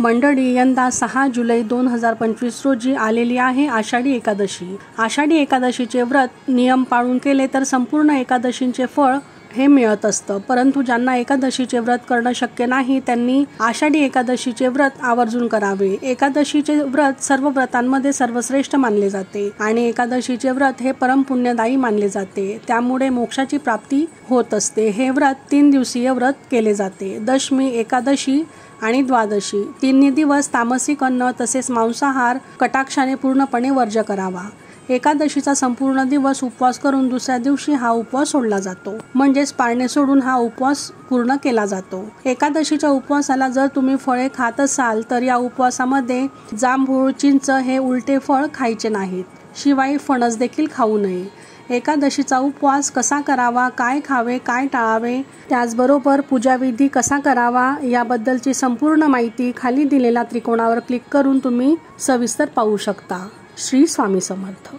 मंडळी, यंदा 6 जुलै 2025 रोजी आलेली आहे आषाढी एकादशी। आषाढी एकादशीचे व्रत नियम पाळून केले तर संपूर्ण एकादशीचे फळ हे मिळत असतं। परंतु ज्यांना एकादशीचे व्रत करणं शक्य नाही त्यांनी आषाढी एकादशीचे व्रत आवर्जून करावे। एकादशीचे व्रत सर्व व्रतांमध्ये सर्वश्रेष्ठ मानले जाते आणि एकादशीचे व्रत हे परम पुण्यदायी मानले जाते, त्यामुळे मोक्षाची प्राप्ती होत असते। हे व्रत 3 दिवसीय व्रत केले जाते। दशमी, एकादशी आणि द्वादशी तिन्ही दिवस तामसिक अन्न तसेच मांसाहार कटाक्षाने पूर्णपणे वर्ज्य करावा। एकादशीचा संपूर्ण दिवस उपवास करून दुसऱ्या दिवशी हा उपवास सोडला जातो, म्हणजेच पाळणे सोडून हा उपवास पूर्ण केला जातो। एकादशीच्या उपवासाला जर तुम्ही फळे खात असाल तर या उपवासामध्ये जांभूळ, चिंच हे उलटे फळ खायचे नाहीत, शिवाय फणस देखील खाऊ नये। एकादशीचा उपवास कसा करावा, काय खावे, काय टाळावे, त्याचबरोबर पूजाविधी कसा करावा याबद्दलची संपूर्ण माहिती खाली दिलेल्या त्रिकोणावर क्लिक करून तुम्ही सविस्तर पाहू शकता। श्री स्वामी समर्थ।